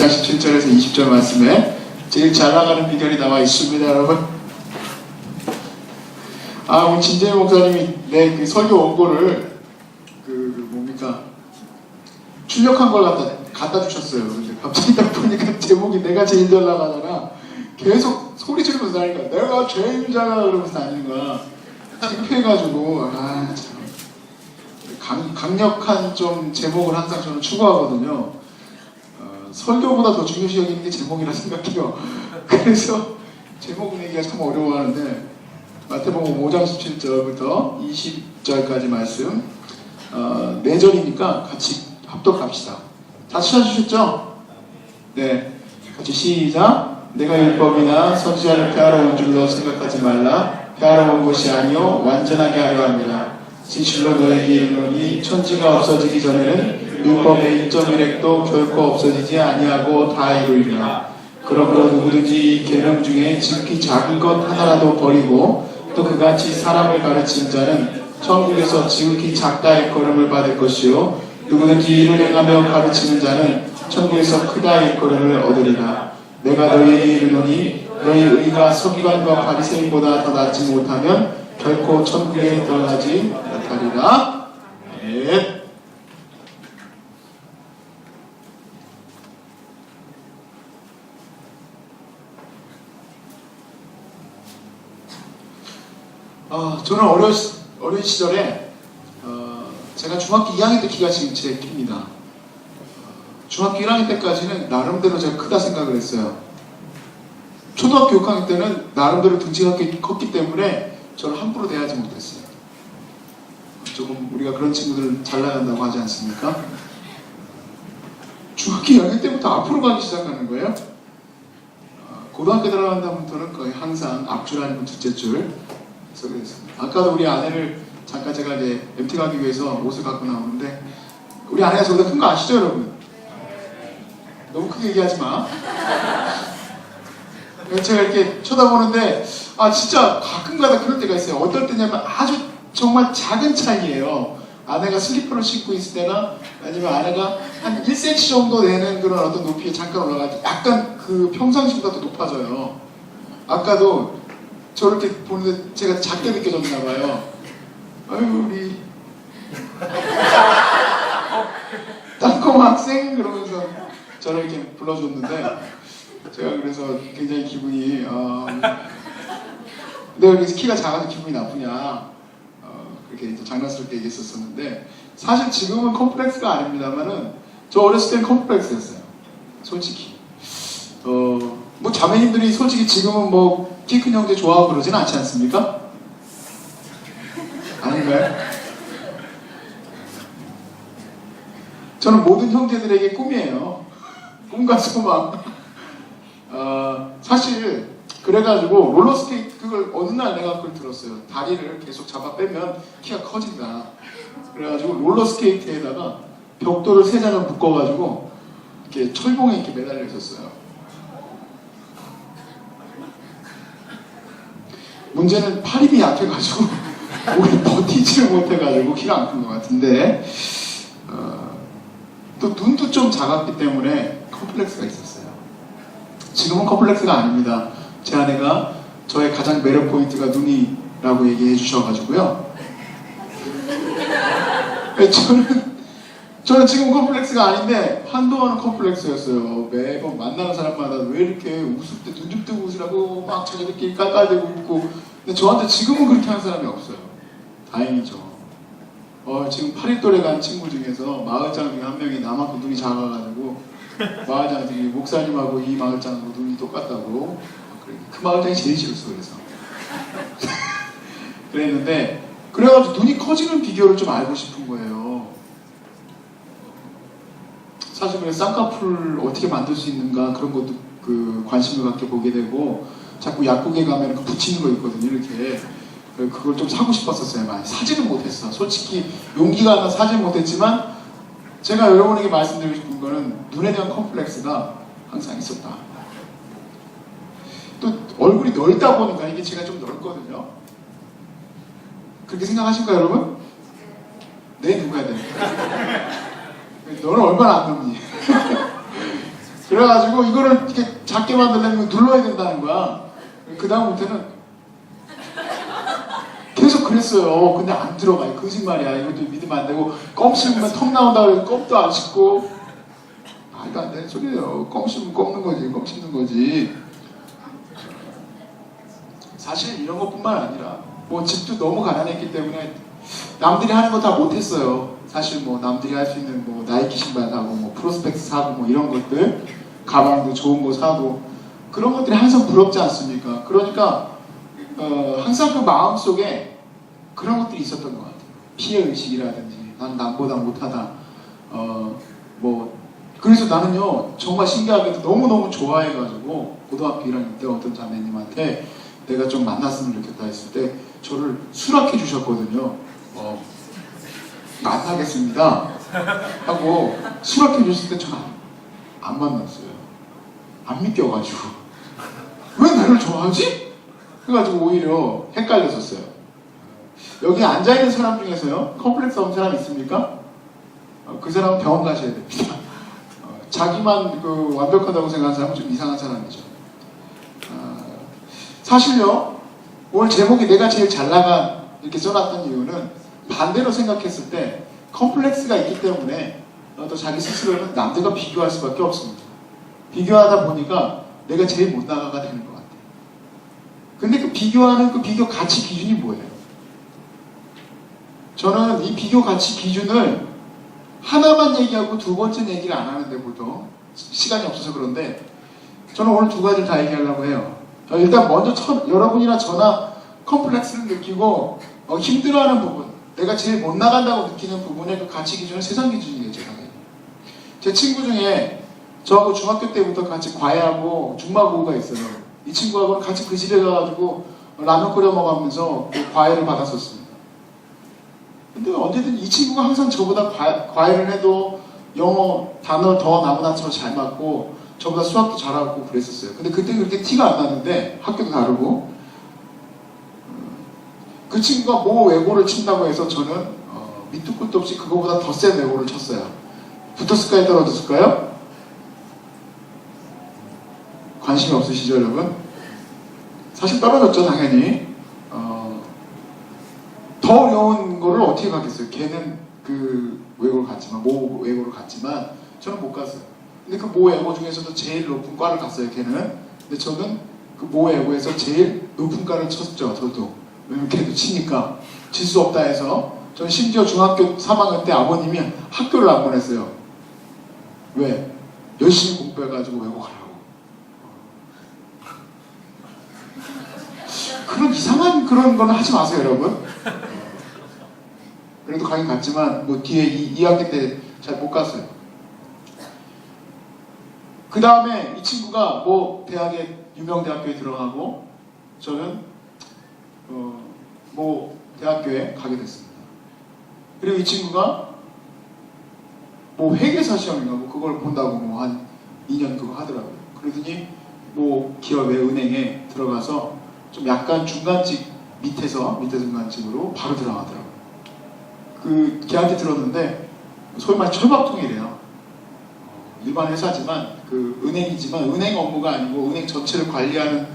17절에서 20절 말씀에 제일 잘 나가는 비결이 나와 있습니다, 여러분. 우리 진재희 목사님이 내 그 설교 원고를 출력한 걸 갖다 주셨어요. 근데 갑자기 딱 보니까 제목이 내가 제일 잘 나가잖아. 계속 소리 지르면서 다니까 내가 제일 잘 나가 그러면서 다니는 거야. 창피해가지고 참 강력한 좀 제목을 항상 저는 추구하거든요. 설교보다 더 중요시 여기는 게 제목이라 생각해요. 그래서 제목 내기가 참 어려워하는데 마태복음 5장 17절부터 20절까지 말씀 4절이니까 같이 합독합시다. 다 찾아주셨죠? 네, 같이 시작. 내가 율법이나 선지자를 폐하러 온 줄로 생각하지 말라. 폐하러 온 것이 아니요 완전하게 하려 합니다. 진실로 너에게 이르노니 천지가 없어지기 전에는 율법의 1.1획도 결코 없어지지 아니하고 다 이루리라. 그러므로 누구든지 이 계명 중에 지극히 작은 것 하나라도 버리고 또 그같이 사람을 가르치는 자는 천국에서 지극히 작다 일컬음을 받을 것이요 누구든지 이를 행하며 가르치는 자는 천국에서 크다 일컬음을 얻으리라. 내가 너희에게 이르노니 너희 의가 서기관과 바리새인보다 더 낫지 못하면 결코 천국에 들어가지 못하리라. 네. 저는 어린 시절에 제가 중학교 2학년 때 키가 지금 제 키입니다. 중학교 1학년 때까지는 나름대로 제가 크다 생각을 했어요. 초등학교 6학년 때는 나름대로 등치가 컸기 때문에 저를 함부로 대하지 못했어요. 조금 우리가 그런 친구들 잘 나간다고 하지 않습니까? 중학교 2학년 때부터 앞으로 가기 시작하는 거예요. 고등학교 들어간 다음부터는 거의 항상 앞줄 아니면 둘째 줄. 아까도 우리 아내를 잠깐 제가 이제 MT 가기 위해서 옷을 갖고 나오는데 우리 아내가 저보다 큰 거 아시죠, 여러분? 너무 크게 얘기하지 마. 제가 이렇게 쳐다보는데 진짜 가끔가다 그럴 때가 있어요. 어떨 때냐면 아주 정말 작은 차이예요. 아내가 슬리퍼를 신고 있을 때나 아니면 아내가 한 1cm 정도 되는 그런 어떤 높이에 잠깐 올라가도 약간 그 평상시보다 더 높아져요. 아까도 저를 이렇게 보는데 제가 작게 느껴졌나 봐요. 아유 우리 땅콩 학생 그러면서 저를 이렇게 불러줬는데 제가 그래서 굉장히 기분이 내가 그래서 키가 작아서 기분이 나쁘냐 그렇게 이제 장난스럽게 얘기했었는데 사실 지금은 컴플렉스가 아닙니다만은 저 어렸을 땐 컴플렉스였어요. 솔직히 뭐 자매님들이 솔직히 지금은 뭐 키 큰 형제 좋아하고 그러진 않지 않습니까? 아닌가요? 저는 모든 형제들에게 꿈이에요. 꿈과 소망. 사실 그래가지고 롤러스케이트 그걸 어느 날 내가 그걸 들었어요. 다리를 계속 잡아 빼면 키가 커진다. 그래가지고 롤러스케이트에다가 벽돌을 3장을 묶어가지고 이렇게 철봉에 이렇게 매달려 있었어요. 문제는 팔 힘이 약해가지고 오래 버티지를 못해가지고 키가 안 큰 것 같은데 또 눈도 좀 작았기 때문에 컴플렉스가 있었어요. 지금은 컴플렉스가 아닙니다. 제 아내가 저의 가장 매력 포인트가 눈이라고 얘기해 주셔가지고요. 저는 지금 컴플렉스가 아닌데 한동안은 컴플렉스였어요. 매번 만나는 사람마다 왜 이렇게 웃을 때 눈 좀 뜨고 웃으라고 막 자기들끼리 깔깔대고 웃고. 근데 저한테 지금은 그렇게 하는 사람이 없어요. 다행이죠. 지금 8일 또래 간 친구 중에서 마을장 중에 한 명이 나만큼 눈이 작아가지고 마을장들이 목사님하고 이 마을장하고 눈이 똑같다고 그 마을장이 제일 싫었어. 그래서 그랬는데 그래가지고 눈이 커지는 비결을 좀 알고 싶은 거예요. 사실 그래서 쌍꺼풀 어떻게 만들 수 있는가 그런 것도 그 관심을 갖게 보게 되고 자꾸 약국에 가면 그 붙이는 거 있거든요. 이렇게 그걸 좀 사고 싶었었어요. 많이 사지는 못했어. 솔직히 용기가 나서 사지는 못했지만 제가 여러분에게 말씀드리고 싶은 거는 눈에 대한 컴플렉스가 항상 있었다. 또 얼굴이 넓다 보니까 이게 제가 좀 넓거든요. 그렇게 생각하실까요, 여러분? 네, 누가 해야 됩니까? 너는 얼마나 안 넓니? 그래가지고 이거를 이렇게 작게 만들려면 눌러야 된다는 거야. 그 다음부터는 계속 그랬어요. 근데 안 들어가요. 거짓말이야. 이것도 믿으면 안 되고 껌 씹으면 턱 나온다 그래서 껌도 안 씹고 말도 안 되는 소리예요. 껌 씹으면 껌는 거지. 껌 씹는 거지. 사실 이런 것뿐만 아니라 뭐 집도 너무 가난했기 때문에 남들이 하는 거 다 못했어요. 사실 뭐 남들이 할 수 있는 뭐 나이키 신발 사고 뭐 프로스펙스 사고 뭐 이런 것들 가방도 좋은 거 사고 그런 것들이 항상 부럽지 않습니까? 그러니까 항상 그 마음속에 그런 것들이 있었던 것 같아요. 피해의식이라든지 난 남보다 못하다 뭐 그래서 나는요 정말 신기하게도 너무너무 좋아해가지고 고등학교 1학년 때 어떤 자매님한테 내가 좀 만났으면 좋겠다 했을 때 저를 수락해 주셨거든요. 만나겠습니다 하고 수락해 줬을 때 저는 안 만났어요. 안 믿겨가지고 왜 나를 좋아하지? 그래가지고 오히려 헷갈렸었어요. 여기 앉아있는 사람 중에서요 컴플렉스 없는 사람 있습니까? 그 사람은 병원 가셔야 됩니다. 자기만 그 완벽하다고 생각하는 사람은 좀 이상한 사람이죠. 사실요 오늘 제목이 내가 제일 잘 나간 이렇게 써놨던 이유는 반대로 생각했을 때 컴플렉스가 있기 때문에 또 자기 스스로는 남들과 비교할 수밖에 없습니다. 비교하다 보니까 내가 제일 못 나가가 되는 것 같아요. 근데 그 비교하는 그 비교 가치 기준이 뭐예요? 저는 이 비교 가치 기준을 하나만 얘기하고 두 번째는 얘기를 안 하는데 보통 시간이 없어서 그런데 저는 오늘 두 가지를 다 얘기하려고 해요. 일단 먼저 여러분이나 저나 컴플렉스를 느끼고 힘들어하는 부분 내가 제일 못 나간다고 느끼는 부분의 그 가치 기준은 세상 기준이겠죠. 당연히. 제 친구 중에 저하고 중학교 때부터 같이 과외하고 중마고우가 있어요. 이 친구하고는 같이 그 집에 가가지고 라면 끓여 먹으면서 그 과외를 받았었습니다. 근데 언제든 이 친구가 항상 저보다 과외를 해도 영어 단어 더 나보다 잘 맞고 저보다 수학도 잘하고 그랬었어요. 근데 그때 그렇게 티가 안 나는데 학교도 다르고 그 친구가 뭐 외고를 친다고 해서 저는 밑도 끝도 없이 그거보다 더 센 외고를 쳤어요. 붙었을까요? 떨어졌을까요? 관심이 없으시죠 여러분? 사실 떨어졌죠 당연히. 더 어려운 거를 어떻게 가겠어요? 걔는 그 외고를 갔지만 모 외고를 갔지만 저는 못 갔어요. 근데 그 모 외고 중에서도 제일 높은 과를 갔어요 걔는. 근데 저는 그 모 외고에서 제일 높은 과를 쳤죠. 저도 왜냐면 걔도 치니까 질 수 없다 해서. 저는 심지어 중학교 3학년 때 아버님이 학교를 안 보냈어요. 왜? 열심히 공부해가지고 외고 가라고. 그런 이상한 그런 거는 하지 마세요 여러분. 그래도 가긴 갔지만 뭐 뒤에 2학기 때 잘 못 갔어요. 그 다음에 이 친구가 뭐 대학에 유명 대학교에 들어가고 저는 뭐 대학교에 가게 됐습니다. 그리고 이 친구가 뭐 회계사 시험인가 뭐 그걸 본다고 뭐 한 2년 그거 하더라고요. 그러더니 뭐 기업의 은행에 들어가서 좀 약간 중간직 밑에서 중간직으로 바로 들어가더라고요. 그 걔한테 들었는데 소위 말해 철밥통이래요. 일반 회사지만 그 은행이지만 은행 업무가 아니고 은행 전체를 관리하는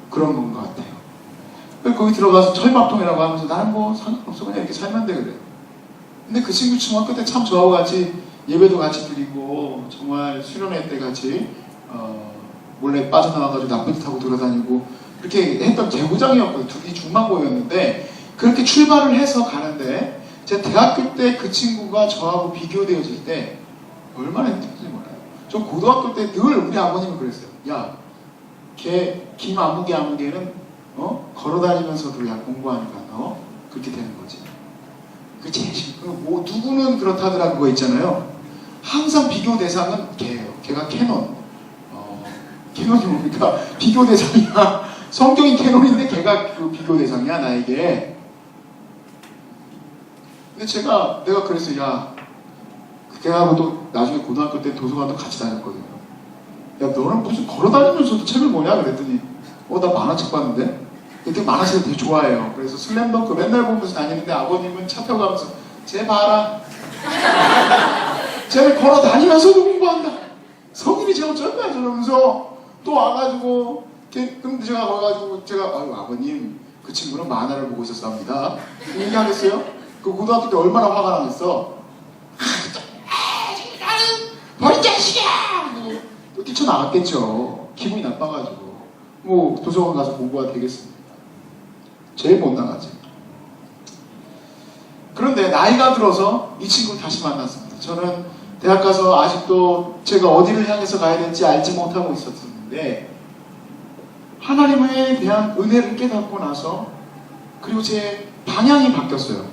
그런 건 것 같아요. 거기 들어가서 철밥통이라고 하면서 나는 뭐 상관없어 그냥 이렇게 살면 돼 그래. 근데 그 친구 중학교 때 참 저하고 같이 예배도 같이 드리고 정말 수련회 때 같이 몰래 빠져나와가지고 나쁜 짓 하고 돌아다니고 그렇게 했던 개구장이었거든요. 둘이 중마고였는데 그렇게 출발을 해서 가는데 제가 대학교 때 그 친구가 저하고 비교되어질 때 얼마나 힘든지 몰라요. 저 고등학교 때 늘 우리 아버님이 그랬어요. 야, 걔 김아무개는 걸어다니면서도 야 공부하니까 그렇게 되는 거지. 그 제일 뭐 누구는 그렇다더라 그거 있잖아요. 항상 비교 대상은 걔예요. 걔가 캐논. 캐논이 뭡니까? 비교 대상이야. 성경이 캐논인데 걔가 그 비교 대상이야 나에게. 근데 내가 그랬어요. 야, 걔하고도 나중에 고등학교 때 도서관도 같이 다녔거든요. 야, 너는 무슨 걸어다니면서도 책을 보냐? 그랬더니 나 만화책 봤는데? 그때 만화책을 되게 좋아해요. 그래서 슬램덩크 맨날 보면서 다니는데 아버님은 차 타고 가면서 쟤 봐라. 쟤는 걸어다니면서도 공부한다. 성인이 제가 어쩔까요? 저러면서 또 와가지고 근데 제가 와가지고 아유 아버님 그 친구는 만화를 보고 있었답니다. 얘기하겠어요? 그 고등학교 때 얼마나 화가 나겠어? 버린 자식이야! 또 뛰쳐나갔겠죠. 기분이 나빠가지고 뭐 도서관 가서 공부가 되겠습니까? 제일 못 나가죠. 그런데 나이가 들어서 이 친구를 다시 만났습니다. 저는 대학 가서 아직도 제가 어디를 향해서 가야 될지 알지 못하고 있었는데 하나님에 대한 은혜를 깨닫고 나서 그리고 제 방향이 바뀌었어요.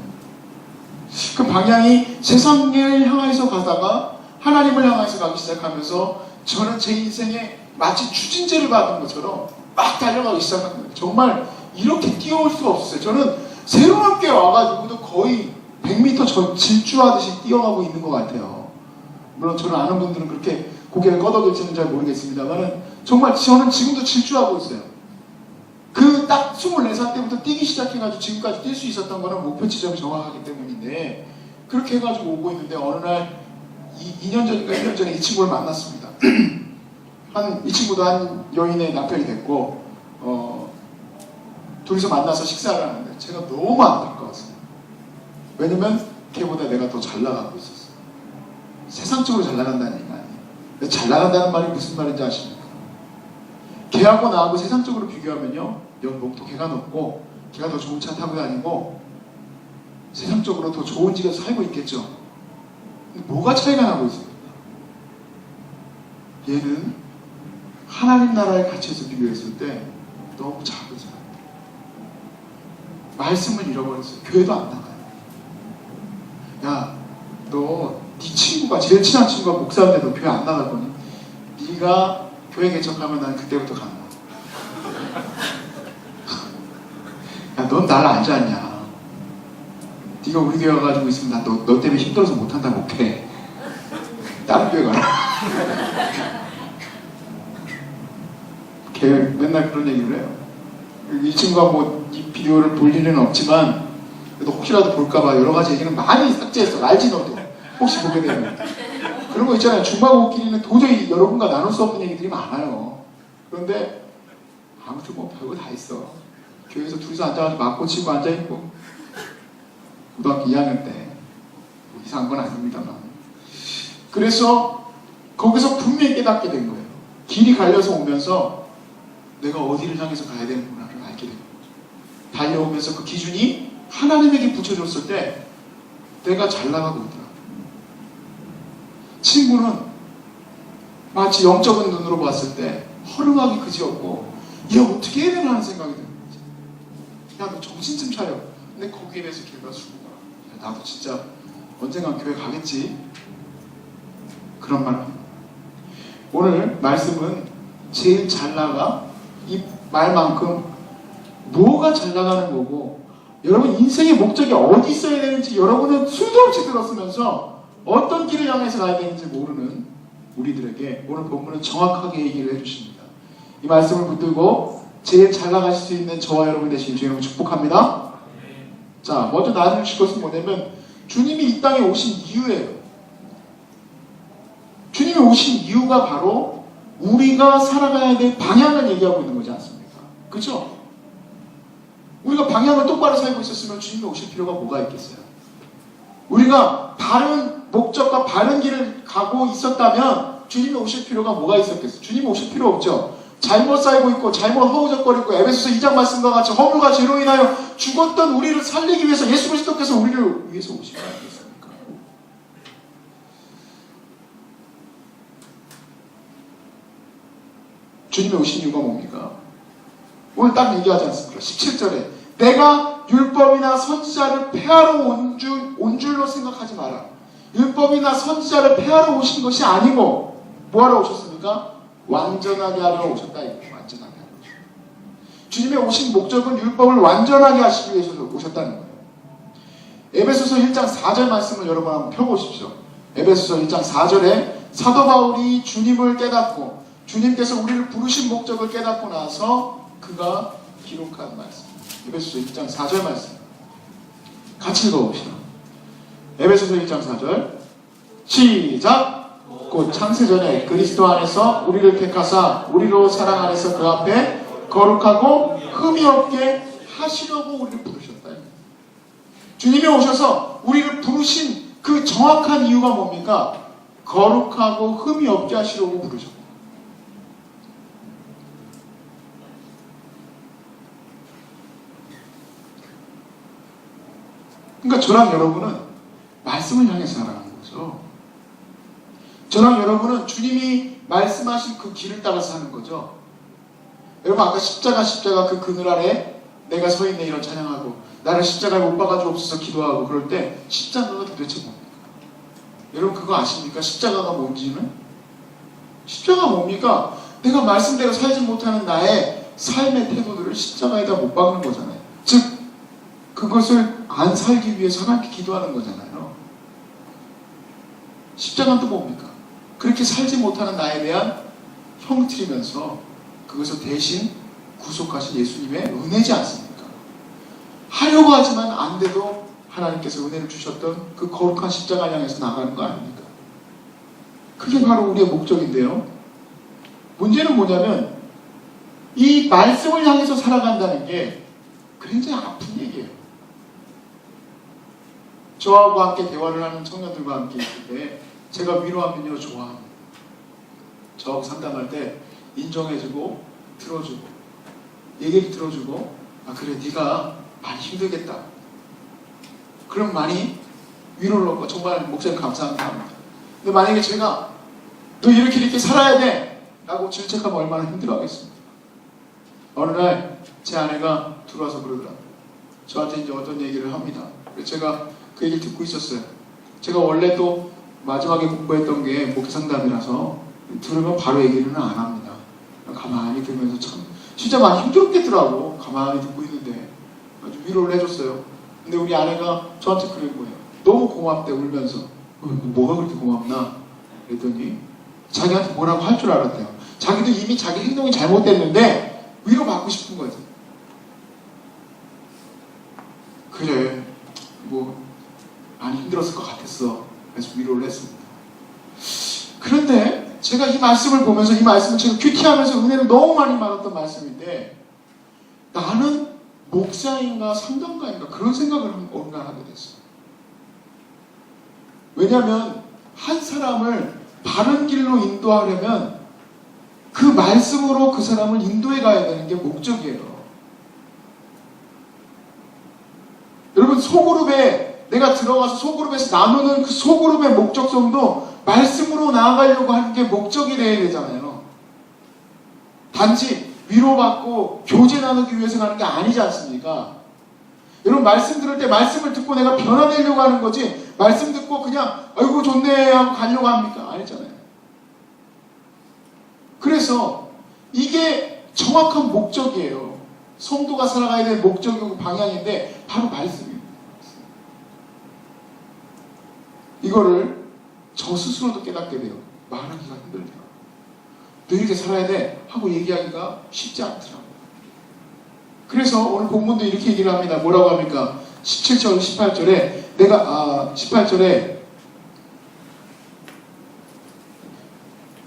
그 방향이 세상을 향해서 가다가 하나님을 향해서 가기 시작하면서 저는 제 인생에 마치 추진제를 받은 것처럼 막 달려가기 시작한 거예요. 정말 이렇게 뛰어올 수가 없었어요. 저는 새로운 게 와가지고도 거의 100m 질주하듯이 뛰어가고 있는 것 같아요. 물론 저를 아는 분들은 그렇게 고개를 끄덕일지는 잘 모르겠습니다만 정말 저는 지금도 질주하고 있어요. 그 딱 24살 때부터 뛰기 시작해가지고 지금까지 뛸 수 있었던 거는 목표 지점이 정확하기 때문인데 그렇게 해가지고 오고 있는데 어느 날 2년 전인가 1년 전에 이 친구를 만났습니다. 이 친구도 한 여인의 남편이 됐고 둘이서 만나서 식사를 하는데 제가 너무 안타까웠어요. 왜냐면 걔보다 내가 더 잘 나가고 있었어요. 세상적으로 잘 나간다는 얘기가 아니에요. 잘 나간다는 말이 무슨 말인지 아십니까? 걔하고 나하고 세상적으로 비교하면요 연봉도 걔가 높고 걔가 더 좋은 차 타고 다니고 세상적으로 더 좋은 집에서 살고 있겠죠. 근데 뭐가 차이가 나고 있습니까? 얘는 하나님 나라의 가치에서 비교했을 때 너무 작은 사람. 말씀을 잃어버렸어요. 교회도 안 나가요. 야, 너 네 친구가 제일 친한 친구가 목사인데 너 교회 안 나갈 거니? 네가 교회 개척하면 난 그때부터 간다. 야, 넌 날 알지 않냐? 네가 우리 교회 와가지고 있으면 나 너 때문에 힘들어서 못한다 못해. 다른 교회 가라. 걔 맨날 그런 얘기를 해요. 이 친구가 뭐 이 비디오를 볼 일은 없지만 그래도 혹시라도 볼까봐 여러 가지 얘기는 많이 삭제했어. 알지 너도. 혹시 보게 되면. 그런 거 있잖아요. 중마고끼리는 도저히 여러분과 나눌 수 없는 얘기들이 많아요. 그런데 아무튼 뭐 별거 다 있어. 교회에서 둘이서 앉아가지고 맞고 치고 앉아있고 고등학교 2학년 때 뭐 이상한 건 아닙니다만 그래서 거기서 분명히 깨닫게 된 거예요. 길이 갈려서 오면서 내가 어디를 향해서 가야 되는구나를 알게 된 거예요. 달려오면서 그 기준이 하나님에게 붙여줬을 때 내가 잘 나가고 있더라. 친구는 마치 영적인 눈으로 봤을 때 허름하기 그지없고 얘 어떻게 해야 되나 하는 생각이 드는 거지. 야, 너 정신 좀 차려. 근데 거기에 대해서 걔가 수고가 나도 진짜 언젠간 교회 가겠지. 그런 말 합니다. 오늘 말씀은 제일 잘 나가 이 말만큼 뭐가 잘 나가는 거고 여러분 인생의 목적이 어디 있어야 되는지 여러분은 수도 없이 들었으면서 어떤 길을 향해서 가야 되는지 모르는 우리들에게 오늘 본문은 정확하게 얘기를 해주십니다. 이 말씀을 붙들고 제일 잘 나가실 수 있는 저와 여러분 되시길 주님을 축복합니다. 자, 먼저 나눠주실 것은 뭐냐면 주님이 이 땅에 오신 이유예요. 주님이 오신 이유가 바로 우리가 살아가야 될 방향을 얘기하고 있는 거지 않습니까? 그렇죠? 우리가 방향을 똑바로 살고 있었으면 주님이 오실 필요가 뭐가 있겠어요? 우리가 바른 목적과 바른 길을 가고 있었다면 주님이 오실 필요가 뭐가 있었겠어요? 주님이 오실 필요 없죠. 잘못 살고 있고 잘못 허우적거리고 에베소서 2장 말씀과 같이 허물과 죄로 인하여 죽었던 우리를 살리기 위해서 예수 그리스도께서 우리를 위해서 오신 거 아니겠습니까? 주님이 오신 이유가 뭡니까? 오늘 딱 얘기하지 않습니까? 17절에 내가 율법이나 선지자를 폐하러 온 줄로 생각하지 마라. 율법이나 선지자를 폐하러 오신 것이 아니고 뭐하러 오셨습니까? 완전하게 하러 오셨다. 완전하게 하러 오셨다. 주님의 오신 목적은 율법을 완전하게 하시기 위해서 오셨다는 거예요. 에베소서 1장 4절 말씀을 여러분 한번 펴보십시오. 에베소서 1장 4절에 사도 바울이 주님을 깨닫고 주님께서 우리를 부르신 목적을 깨닫고 나서 그가 기록한 말씀. 에베소서 1장 4절 말씀. 같이 읽어봅시다. 에베소서 1장 4절. 시작! 곧 창세전에 그리스도 안에서 우리를 택하사 우리로 사랑 안에서 그 앞에 거룩하고 흠이 없게 하시려고 우리를 부르셨다. 주님이 오셔서 우리를 부르신 그 정확한 이유가 뭡니까? 거룩하고 흠이 없게 하시려고 부르셨다. 그러니까 저랑 여러분은 말씀을 향해서 살아가는 거죠. 저랑 여러분은 주님이 말씀하신 그 길을 따라서 사는 거죠. 여러분 아까 십자가 그 그늘 아래 내가 서 있네 이런 찬양하고 나를 십자가에 못 박아주옵소서 기도하고 그럴 때 십자가가 도대체 뭡니까? 여러분 그거 아십니까? 십자가가 뭔지는? 십자가가 뭡니까? 내가 말씀대로 살지 못하는 나의 삶의 태도들을 십자가에다 못 박는 거잖아요. 즉 그것을 안 살기 위해서 하나님께 기도하는 거잖아요. 십자가는 또 뭡니까? 그렇게 살지 못하는 나에 대한 형틀이면서 그것을 대신 구속하신 예수님의 은혜지 않습니까? 하려고 하지만 안 돼도 하나님께서 은혜를 주셨던 그 거룩한 십자가 향해서 나가는 거 아닙니까? 그게 바로 우리의 목적인데요. 문제는 뭐냐면 이 말씀을 향해서 살아간다는 게 굉장히 아픈 얘기예요. 저하고 함께 대화를 하는 청년들과 함께 있을 때 제가 위로하면요 좋아합니다. 저하고 상담할 때 인정해주고 들어주고 얘기를 들어주고 아 그래 네가 많이 힘들겠다. 그럼 많이 위로를 얻고 정말 목사님 감사합니다. 근데 만약에 제가 너 이렇게 살아야 돼 라고 질책하면 얼마나 힘들어하겠습니까? 어느 날 제 아내가 들어와서 그러더라고요. 저한테 이제 어떤 얘기를 합니다. 제가 그 얘기를 듣고 있었어요. 제가 원래 또 마지막에 공부했던 게 목회 상담이라서 들으면 바로 얘기는 안 합니다. 가만히 들으면서 참 진짜 많이 힘들었겠더라고. 가만히 듣고 있는데 아주 위로를 해줬어요. 근데 우리 아내가 저한테 그런 거예요. 너무 고맙대 울면서. 뭐가 그렇게 고맙나? 그랬더니 자기한테 뭐라고 할 줄 알았대요. 자기도 이미 자기 행동이 잘못됐는데 위로받고 싶은 거지. 그래 뭐 많이 힘들었을 것 같았어. 그래서 위로를 했습니다. 그런데 제가 이 말씀을 보면서 이 말씀을 제가 큐티하면서 은혜를 너무 많이 받았던 말씀인데 나는 목사인가 상담가인가 그런 생각을 어느 날 하게 됐어요. 왜냐하면 한 사람을 바른 길로 인도하려면 그 말씀으로 그 사람을 인도해 가야 되는 게 목적이에요. 여러분 소그룹에 내가 들어가서 소그룹에서 나누는 그 소그룹의 목적성도 말씀으로 나아가려고 하는 게 목적이 되어야 되잖아요. 단지 위로받고 교제 나누기 위해서 가는 게 아니지 않습니까? 여러분 말씀 들을 때 말씀을 듣고 내가 변화되려고 하는 거지 말씀 듣고 그냥 아이고 좋네 하고 가려고 합니까? 아니잖아요. 그래서 이게 정확한 목적이에요. 성도가 살아가야 될 목적이고 방향인데 바로 말씀입니다. 이거를 저 스스로도 깨닫게 돼요. 말하기가 힘들더라고요. 너 이렇게 살아야 돼 하고 얘기하기가 쉽지 않더라고요. 그래서 오늘 본문도 이렇게 얘기를 합니다. 뭐라고 합니까? 17절, 18절에 18절에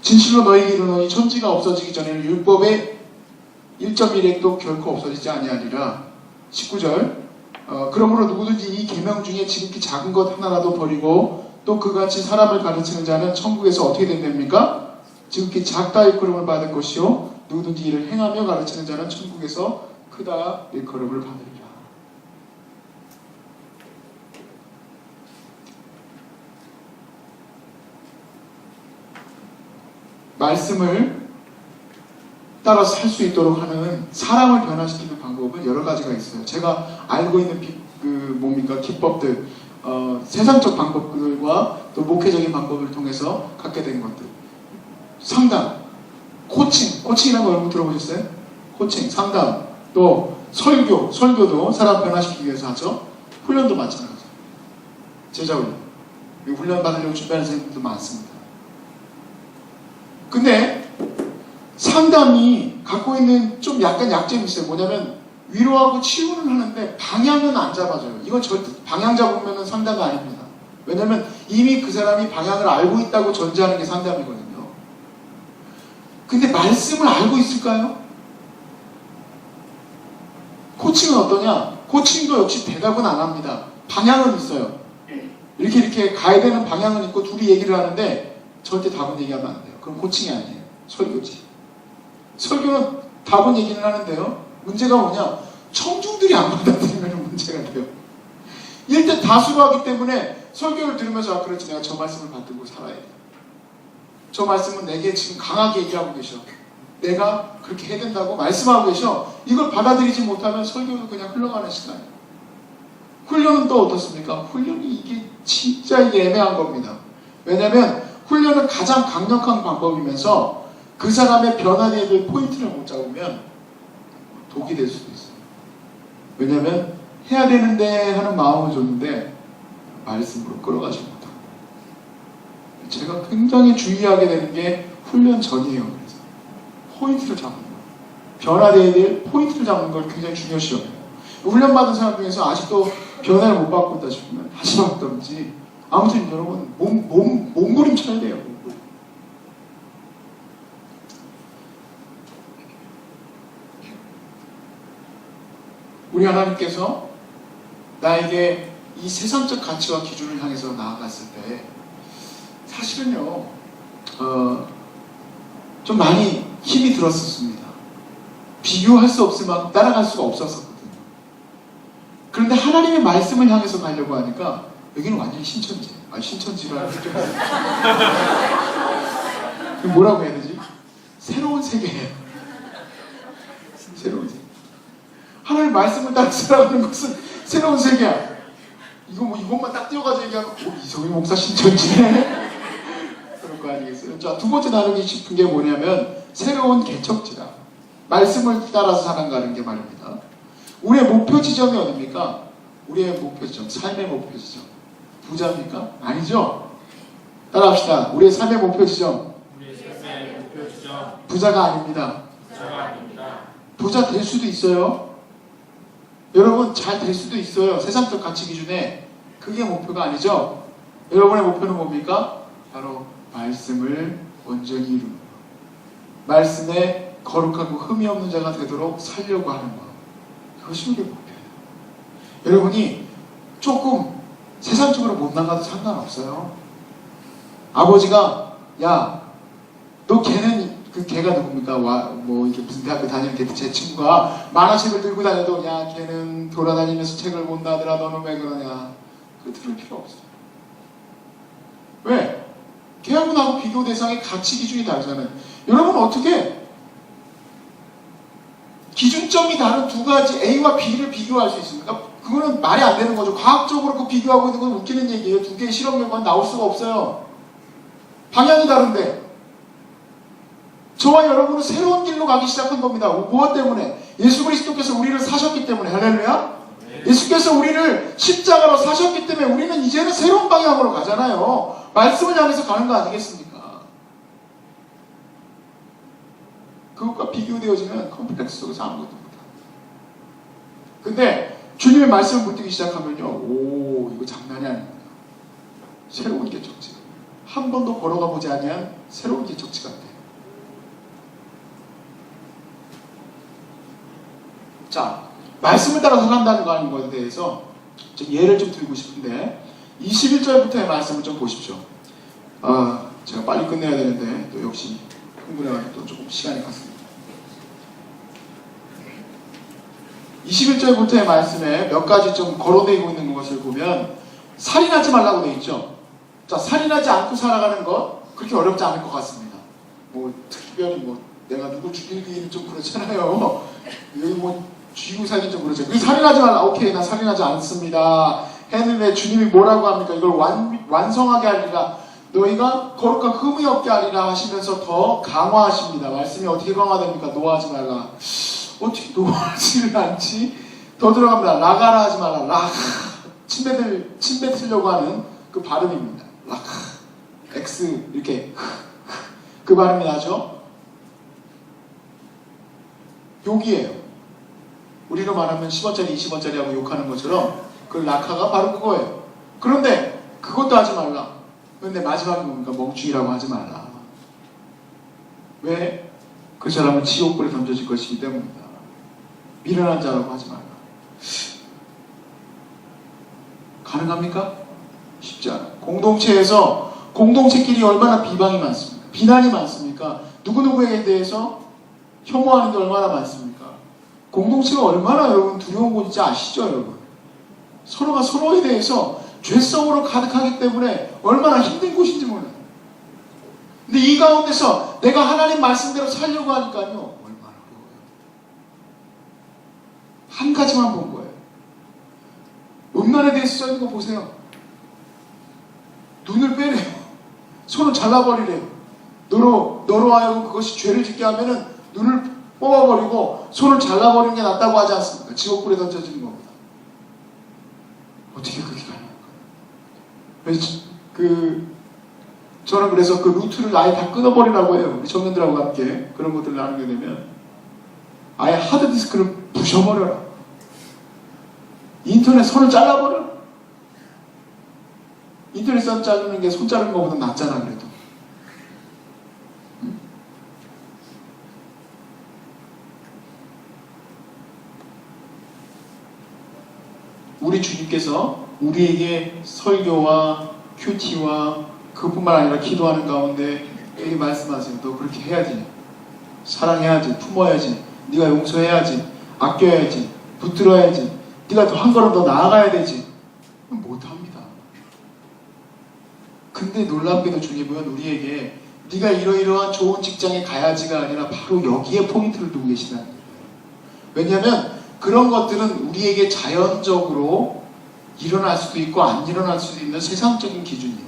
진실로 너희에게 이르노니 천지가 없어지기 전에는 율법의 1.1핵도 결코 없어지지 아니하리라. 19절 그러므로 누구든지 이 계명 중에 지극히 작은 것 하나라도 버리고 또 그같이 사람을 가르치는 자는 천국에서 어떻게 된답니까? 지극히 작다 일컬음을 받을 것이요 누구든지 이를 행하며 가르치는 자는 천국에서 크다 일컬음을 받으리라. 말씀을 따라서 살 수 있도록 하는 사람을 변화시키는 방법은 여러 가지가 있어요. 제가 알고 있는 기법들, 세상적 방법들과 또 목회적인 방법을 통해서 갖게 된 것들. 상담, 코칭이라는 거 여러분 들어보셨어요? 코칭, 상담, 또 설교도 사람 변화시키기 위해서 하죠. 훈련도 마찬가지예요. 제자 훈련. 훈련 받으려고 준비하는 선생님들도 많습니다. 근데 상담이 갖고 있는 좀 약간 약점이 있어요. 뭐냐면 위로하고 치유는 하는데 방향은 안 잡아줘요. 이건 절대 방향 잡으면 상담이 아닙니다. 왜냐면 이미 그 사람이 방향을 알고 있다고 전제하는 게 상담이거든요. 근데 말씀을 알고 있을까요? 코칭은 어떠냐? 코칭도 역시 대답은 안 합니다. 방향은 있어요. 이렇게 가야 되는 방향은 있고 둘이 얘기를 하는데 절대 답은 얘기하면 안 돼요. 그럼 코칭이 아니에요. 설교지. 설교는 답은 얘기는 하는데요. 문제가 뭐냐? 청중들이 안 받아들이면 문제가 돼요. 일대 다수로 하기 때문에 설교를 들으면서 그렇지 내가 저 말씀을 받들고 살아야 돼. 저 말씀은 내게 지금 강하게 얘기하고 계셔. 내가 그렇게 해야 된다고 말씀하고 계셔. 이걸 받아들이지 못하면 설교도 그냥 흘러가는 시간이에요. 훈련은 또 어떻습니까? 훈련이 이게 진짜 이게 애매한 겁니다. 왜냐하면 훈련은 가장 강력한 방법이면서 그 사람의 변화되어야 될 포인트를 못 잡으면 독이 될 수도 있어요. 왜냐하면 해야 되는데 하는 마음을 줬는데 말씀으로 끌어가지 못하고. 제가 굉장히 주의하게 되는 게 훈련 전이에요. 그래서 포인트를 잡는 거, 변화되어야 될 포인트를 잡는 걸 굉장히 중요시 여겨요. 훈련받은 사람 중에서 아직도 변화를 못 받고 있다 싶으면 다시 받던지. 아무튼 여러분 몸부림 쳐야 돼요. 몸부림. 우리 하나님께서 나에게 이 세상적 가치와 기준을 향해서 나아갔을 때 사실은요 좀 많이 힘이 들었었습니다. 비교할 수 없을 만큼 따라갈 수가 없었거든요. 그런데 하나님의 말씀을 향해서 가려고 하니까 여기는 완전히 신천지. 신천지라는 뭐라고 해야 되지? 새로운 세계예요. 새로운 세계. 하나님의 말씀을 따라 살아가는 것은 새로운 세계야. 이것만 딱 띄워가지고 얘기하면 이성희 목사 신천지네. 그럴 거 아니겠어요? 자, 두 번째 나누기 싶은 게 뭐냐면 새로운 개척지다. 말씀을 따라서 살아가는 게 말입니다. 우리의 목표 지점이 어딥니까? 우리의 목표 지점, 삶의 목표 지점. 부자입니까? 아니죠? 따라합시다. 우리의 삶의 목표 지점. 부자가 아닙니다. 부자 될 수도 있어요. 여러분 잘 될 수도 있어요. 세상적 가치 기준에. 그게 목표가 아니죠. 여러분의 목표는 뭡니까? 바로 말씀을 온전히 이루는 것. 말씀에 거룩하고 흠이 없는 자가 되도록 살려고 하는 것. 그것이 우리의 목표예요. 여러분이 조금 세상적으로 못 나가도 상관없어요. 아버지가 야, 너 걔는 그 걔가 누굽니까? 이렇게 무슨 대학교 다니는 제 친구가 만화책을 들고 다녀도 야, 걔는 돌아다니면서 책을 못 나더라. 너는 왜 그러냐? 그거 들을 필요 없어요. 왜? 걔하고 나하고 비교 대상의 가치 기준이 다르잖아요. 여러분 어떻게 기준점이 다른 두 가지 A와 B를 비교할 수 있습니까? 그거는 말이 안 되는 거죠. 과학적으로 그 비교하고 있는 건 웃기는 얘기예요. 두 개의 실험 결과는 나올 수가 없어요. 방향이 다른데. 저와 여러분은 새로운 길로 가기 시작한 겁니다. 무엇 때문에? 예수 그리스도께서 우리를 사셨기 때문에. 할렐루야. 예수께서 우리를 십자가로 사셨기 때문에 우리는 이제는 새로운 방향으로 가잖아요. 말씀을 향해서 가는 거 아니겠습니까? 그것과 비교되어지면 컴플렉스 속에서 아무것도 못합니다. 근데 주님의 말씀을 붙들기 시작하면요, 이거 장난이 아닙니다. 새로운 개척지. 한 번도 걸어가 보지 아니한 새로운 개척지 같아요. 자, 말씀을 따라 살아간다는 거 아닌 것에 대해서 좀 예를 좀 들고 싶은데 21절부터의 말씀을 좀 보십시오. 제가 빨리 끝내야 되는데 또 역시 흥분해가지고 또 조금 시간이 갔습니다. 21절부터의 말씀에 몇 가지 좀 거론되고 있는 것을 보면 살인하지 말라고 되어 있죠. 자, 살인하지 않고 살아가는 것 그렇게 어렵지 않을 것 같습니다. 특별히 내가 누구 죽이기는 좀 그렇잖아요. 여기 죽이고 살긴 좀 그렇죠. 살인하지 말라. 오케이, 나 살인하지 않습니다. 했는데 주님이 뭐라고 합니까? 이걸 완성하게 하리라. 너희가 거룩한 흠이 없게 하리라 하시면서 더 강화하십니다. 말씀이 어떻게 강화됩니까? 노하지 말라. 어떻게 노하지를 않지? 더 들어갑니다. 라가라 하지 말라. 락. 침 뱉으려고 하는 그 발음입니다. 락. X 이렇게 그 발음이 나죠? 욕이에요. 우리로 말하면 10원짜리 20원짜리 하고 욕하는 것처럼 그 락하가 바로 그거예요. 그런데 그것도 하지 말라. 그런데 마지막에 뭡니까? 멍충이라고 하지 말라. 왜? 그 사람은 지옥불에 던져질 것이기 때문이다. 미련한 자라고 하지 말라. 가능합니까? 쉽지 않아요. 공동체에서 공동체끼리 얼마나 비방이 많습니까? 비난이 많습니까? 누구누구에 대해서 혐오하는 게 얼마나 많습니까? 공동체가 얼마나 여러분 두려운 곳인지 아시죠, 여러분? 서로가 서로에 대해서 죄성으로 가득하기 때문에 얼마나 힘든 곳인지 몰라요. 근데 이 가운데서 내가 하나님 말씀대로 살려고 하니까요, 얼마나 어려워요. 한 가지만 본 거예요. 음란에 대해서 써있는 거 보세요. 눈을 빼래요. 손을 잘라버리래요. 너로 하여금 그것이 죄를 짓게 하면은 눈을 뽑아버리고 손을 잘라버리는 게 낫다고 하지 않습니까? 지옥불에 던져지는 겁니다. 어떻게 그렇게 가능할까요? 저는 그래서 그 루트를 아예 다 끊어버리라고 해요. 우리 청년들하고 함께 그런 것들을 나누게 되면 아예 하드디스크를 부셔버려라. 인터넷 선을 잘라버려. 인터넷 선 자르는 게 손 자르는 것보다 낫잖아 그래도. 우리 주님께서 우리에게 설교와 큐티와 그뿐만 아니라 기도하는 가운데 이렇게 말씀하세요. 너 그렇게 해야지. 사랑해야지. 품어야지. 네가 용서해야지. 아껴야지. 붙들어야지. 네가 더 한 걸음 더 나아가야 되지. 못합니다. 근데 놀랍게도 주님은 우리에게 네가 이러이러한 좋은 직장에 가야지가 아니라 바로 여기에 포인트를 두고 계시다는 거예요. 왜냐하면 그런 것들은 우리에게 자연적으로 일어날 수도 있고 안 일어날 수도 있는 세상적인 기준이에요.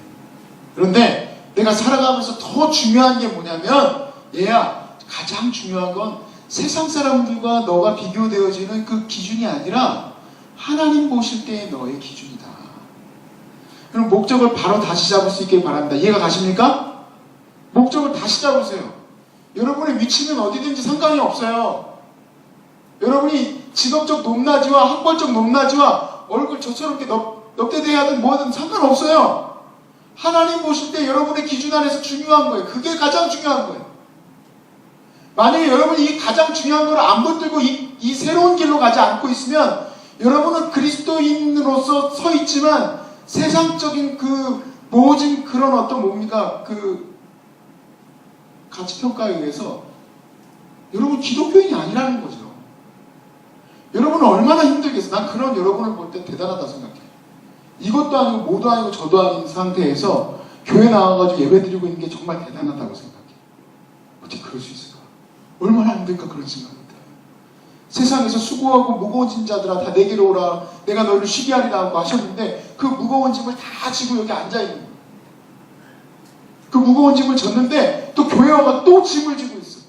그런데 내가 살아가면서 더 중요한 게 뭐냐면 얘야, 가장 중요한 건 세상 사람들과 너가 비교되어지는 그 기준이 아니라 하나님 보실 때의 너의 기준이다. 그럼 목적을 바로 다시 잡을 수 있길 바랍니다. 이해가 가십니까? 목적을 다시 잡으세요. 여러분의 위치는 어디든지 상관이 없어요. 여러분이 직업적 높낮이와 학벌적 높낮이와 얼굴 저처럼 이렇게 넙대대하든 뭐든 상관없어요. 하나님 보실 때 여러분의 기준 안에서 중요한 거예요. 그게 가장 중요한 거예요. 만약에 여러분이 이 가장 중요한 걸 안 붙들고 이 새로운 길로 가지 않고 있으면 여러분은 그리스도인으로서 서 있지만 세상적인 그 모진 그런 어떤 뭡니까? 그 가치평가에 의해서 여러분 기독교인이 아니라는 거죠. 여러분은 얼마나 힘들겠어요. 난 그런 여러분을 볼 때 대단하다 생각해요. 이것도 아니고 뭐도 아니고 저도 아닌 상태에서 교회 나와가지고 예배 드리고 있는 게 정말 대단하다고 생각해요. 어떻게 그럴 수 있을까? 얼마나 힘들까 그런 생각을 해요. 세상에서 수고하고 무거운 짐 자들아 다 내게로 오라 내가 너희를 쉬게 하리라고 하셨는데 그 무거운 짐을 다 지고 여기 앉아있는 거예요. 그 무거운 짐을 졌는데 또 교회 와가 또 짐을 지고 있어.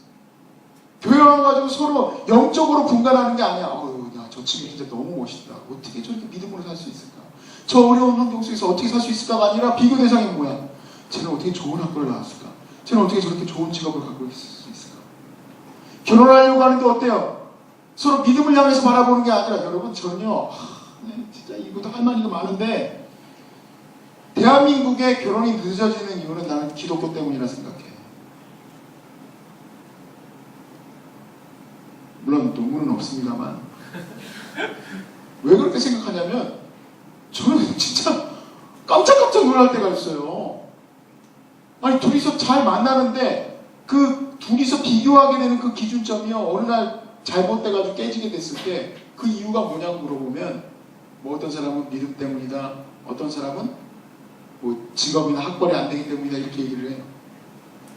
교회 와가지고 서로 영적으로 분간하는 게 아니야. 저 친구 진짜 너무 멋있다. 어떻게 저렇게 믿음으로 살 수 있을까? 저 어려운 환경 속에서 어떻게 살 수 있을까가 아니라 비교 대상이 뭐야? 쟤는 어떻게 좋은 학교를 나왔을까? 쟤는 어떻게 저렇게 좋은 직업을 갖고 있을 수 있을까? 결혼하려고 하는데 어때요? 서로 믿음을 향해서 바라보는 게 아니라 여러분 전혀 진짜 이것도 할 만한 게 많은데 대한민국의 결혼이 늦어지는 이유는 나는 기독교 때문이라 생각해. 물론 논문은 없습니다만 왜 그렇게 생각하냐면 저는 진짜 깜짝깜짝 놀랄 때가 있어요. 아니 둘이서 잘 만나는데 그 둘이서 비교하게 되는 그 기준점이요 어느 날 잘못돼가지고 깨지게 됐을 때 그 이유가 뭐냐고 물어보면 뭐 어떤 사람은 믿음 때문이다, 어떤 사람은 뭐 직업이나 학벌이 안 되기 때문이다 이렇게 얘기를 해요.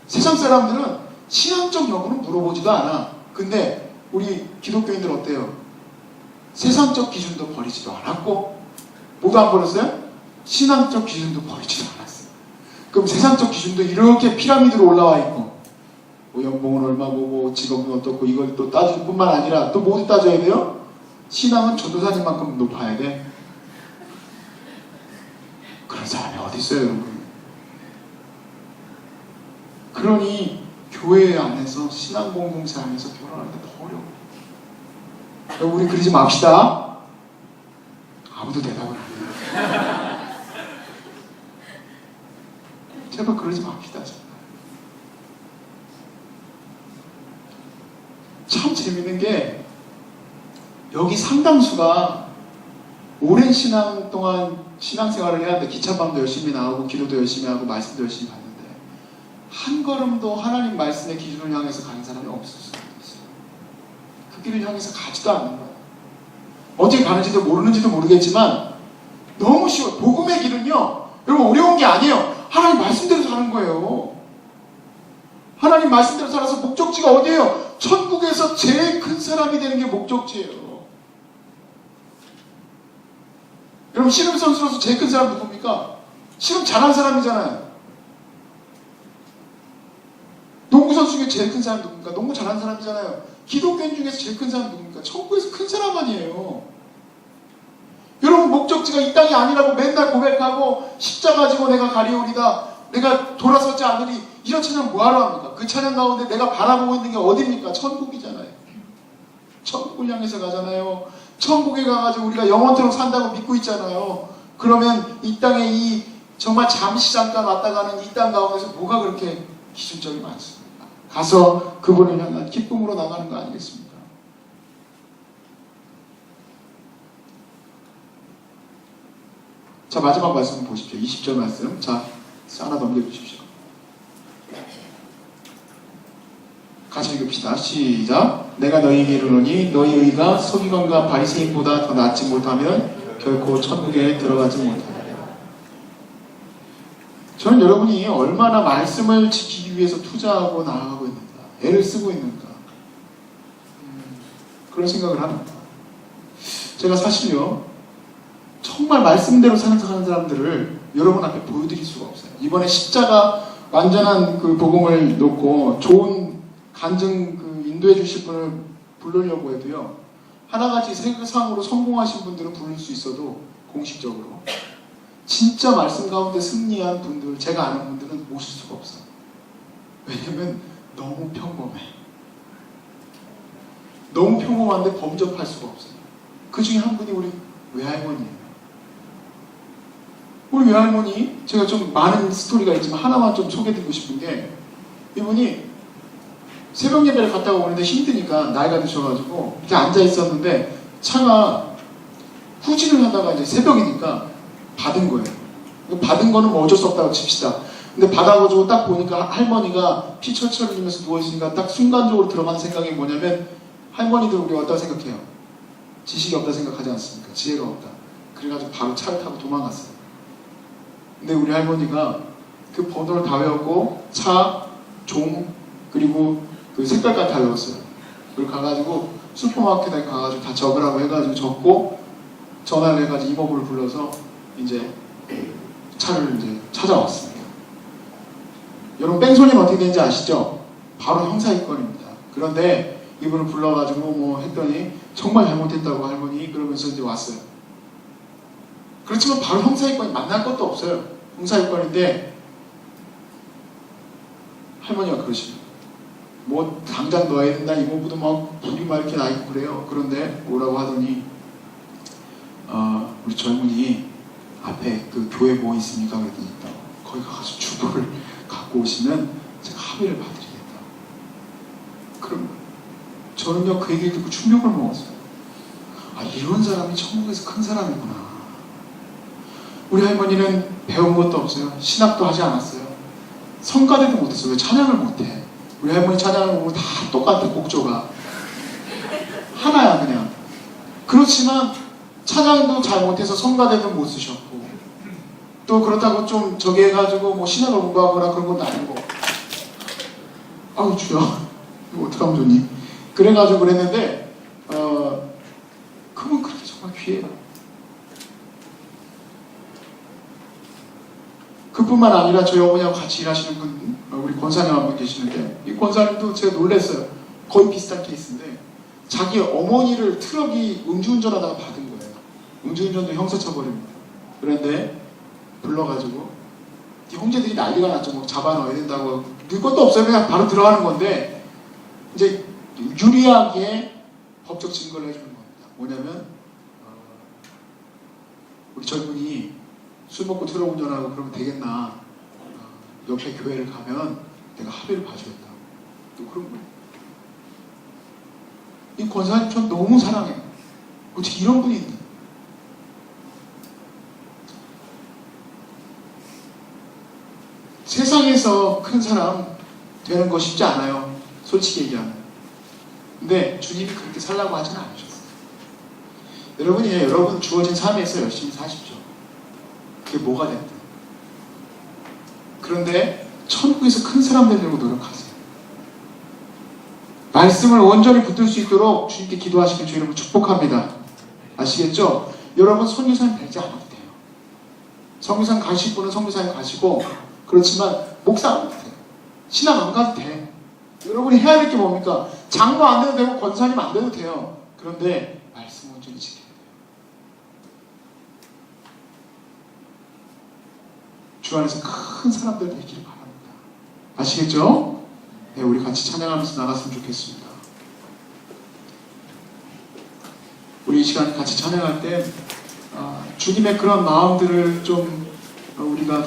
세상 사람들은 신앙적 여부는 물어보지도 않아. 근데 우리 기독교인들 어때요? 세상적 기준도 버리지도 않았고 뭐도 안 버렸어요? 신앙적 기준도 버리지도 않았어요. 그럼 세상적 기준도 이렇게 피라미드로 올라와 있고 뭐 연봉은 얼마고 뭐 직업은 어떻고 이걸 또 따질 뿐만 아니라 또 뭐도 따져야 돼요? 신앙은 전도사님만큼 높아야 돼. 그런 사람이 어디 있어요 여러분? 그러니 교회 안에서 신앙 공동체 안에서 결혼하는 게 더 어려워. 우리 그러지 맙시다. 아무도 대답을 안 해요. 제발 그러지 맙시다. 정말. 참 재밌는 게 여기 상당수가 오랜 신앙 동안 신앙생활을 해야 돼. 기차방도 열심히 나오고 기도도 열심히 하고 말씀도 열심히 받는데 한 걸음도 하나님 말씀의 기준을 향해서 가는 사람이 없었어요. 그 길을 향해서 가지도 않는 거예요. 어떻게 가는지도 모르는지도 모르겠지만 너무 쉬워요. 복음의 길은요, 여러분 어려운 게 아니에요. 하나님 말씀대로 사는 거예요. 하나님 말씀대로 살아서 목적지가 어디예요? 천국에서 제일 큰 사람이 되는 게 목적지예요. 여러분 씨름 선수로서 제일 큰 사람 누굽니까? 씨름 잘하는 사람이잖아요. 농구 선수 중에 제일 큰 사람 누굽니까? 농구 잘하는 사람이잖아요. 기독교인 중에서 제일 큰 사람 누굽니까? 천국에서 큰 사람 아니에요. 여러분 목적지가 이 땅이 아니라고 맨날 고백하고 십자가 지고 내가 가리오리다, 내가 돌아서지 않으리, 이런 찬양 뭐하러 합니까? 그 찬양 가운데 내가 바라보고 있는 게 어디입니까? 천국이잖아요. 천국을 향해서 가잖아요. 천국에 가가지고 우리가 영원토록 산다고 믿고 있잖아요. 그러면 이 땅에 이 정말 잠시 잠깐 왔다 가는 이 땅 가운데서 뭐가 그렇게 기준점이 많습니까? 가서 그분을 향한 기쁨으로 나가는 거 아니겠습니까? 자, 마지막 말씀 보십시오. 20절 말씀. 자, 하나 넘겨주십시오. 같이 읽읍시다. 시작. 내가 너희에게 이르노니 너희 의가 서기관과 바리새인보다 더 낫지 못하면 결코 천국에 들어가지 못하리라. 저는 여러분이 얼마나 말씀을 지키기 위해서 투자하고 나아가고 있는가, 애를 쓰고 있는가, 그런 생각을 합니다. 제가 사실요, 정말 말씀대로 사는 사람들을 여러분 앞에 보여드릴 수가 없어요. 이번에 십자가 완전한 그 복음을 놓고 좋은 간증 인도해 주실 분을 부르려고 해도요, 하나같이 세상으로 성공하신 분들은 부를 수 있어도 공식적으로 진짜 말씀 가운데 승리한 분들, 제가 아는 분들은 모실 수가 없어요. 왜냐면 너무 평범해. 너무 평범한데 범접할 수가 없어요. 그 중에 한 분이 우리 외할머니예요. 우리 외할머니, 제가 좀 많은 스토리가 있지만 하나만 좀 소개드리고 싶은 게, 이분이 새벽 예배를 갔다가 오는데 힘드니까 나이가 드셔가지고 이렇게 앉아 있었는데 차가 후진을 하다가 이제 새벽이니까 받은 거예요. 받은 거는 뭐 어쩔 수 없다고 칩시다. 근데 받아가지고 딱 보니까 할머니가 피 철철 흘리면서 누워있으니까 딱 순간적으로 들어가는 생각이 뭐냐면, 할머니들 우리 어떻다 생각해요? 지식이 없다 생각하지 않습니까? 지혜가 없다. 그래가지고 바로 차를 타고 도망갔어요. 근데 우리 할머니가 그 번호를 다 외웠고 차, 종, 그리고 그 색깔까지 다 외웠어요. 그리고 가가지고 슈퍼마켓에 가가지고 다 적으라고 해가지고 적고 전화를 해가지고 이모부를 불러서 이제 차를 이제 찾아왔습니다. 여러분 뺑소니는 어떻게 되는지 아시죠? 바로 형사입건입니다. 그런데 이분을 불러가지고 뭐 했더니 정말 잘못했다고 할머니 그러면서 이제 왔어요. 그렇지만 바로 형사입건이 만날 것도 없어요. 형사입건인데 할머니가 그러십니다. 뭐 당장 넣어야 된다, 이모부도 막 불이 막 이렇게 나있고 그래요. 그런데 뭐라고 하더니 우리 젊은이 앞에 그 교회 뭐 있습니까? 그랬더니 거기 가서 주보를 갖고 오시면 제가 합의를 봐드리겠다. 그럼 저는요 그 얘기를 듣고 충격을 먹었어요. 아, 이런 사람이 천국에서 큰 사람이구나. 우리 할머니는 배운 것도 없어요. 신학도 하지 않았어요. 성가대도 못했어요. 왜 찬양을 못해? 우리 할머니 찬양을 보면 다 똑같아. 곡조가 하나야 그냥. 그렇지만 찬양도 잘 못해서 성가대도 못 쓰셨고, 또 그렇다고 좀 저기 해가지고 뭐 신학을 공부하거나 그런 건 아니고, 아우 주여 이거 어떡하면 좋니? 그래가지고 그랬는데 그분 그렇게 정말 귀해요. 그뿐만 아니라 저희 어머니하고 같이 일하시는 분, 우리 권사님 한 분 계시는데, 이 권사님도 제가 놀랐어요. 거의 비슷한 케이스인데 자기 어머니를 트럭이 음주운전하다가 받은 거예요. 음주운전도 형사처 벌입니다. 그런데 불러가지고 형제들이 난리가 났죠. 뭐 잡아넣어야 된다고. 늘 것도 없어요. 그냥 바로 들어가는 건데 이제 유리하게 법적 증거를 해주는 겁니다. 뭐냐면 우리 젊은이 술 먹고 트럭 운전하고 그러면 되겠나, 옆에 교회를 가면 내가 하루를 봐주겠다. 또 그런 거예요. 이 권사님 전 너무 사랑해요. 어떻게 이런 분이 있나? 세상에서 큰 사람 되는 거 쉽지 않아요. 솔직히 얘기하면. 근데 주님이 그렇게 살라고 하진 않으셨어요. 여러분 주어진 삶에서 열심히 사십시오. 그게 뭐가 됐든. 그런데 천국에서 큰 사람 되려고 노력하세요. 말씀을 온전히 붙들 수 있도록 주님께 기도하시면 주 여러분 축복합니다. 아시겠죠? 여러분 선교사님 되지 않아도 돼요. 선교사님 가실 분은 선교사님 가시고, 그렇지만 목사 안 가도 돼요. 신앙 안 가도 돼. 여러분이 해야 될 게 뭡니까? 장로 안 돼도 되고 권사님 안 돼도 돼요. 그런데 말씀 온전히 지켜야 돼요. 주 안에서 큰 사람들 되기를 바랍니다. 아시겠죠? 네, 우리 같이 찬양하면서 나갔으면 좋겠습니다. 우리 이 시간 같이 찬양할 때 주님의 그런 마음들을 좀 우리가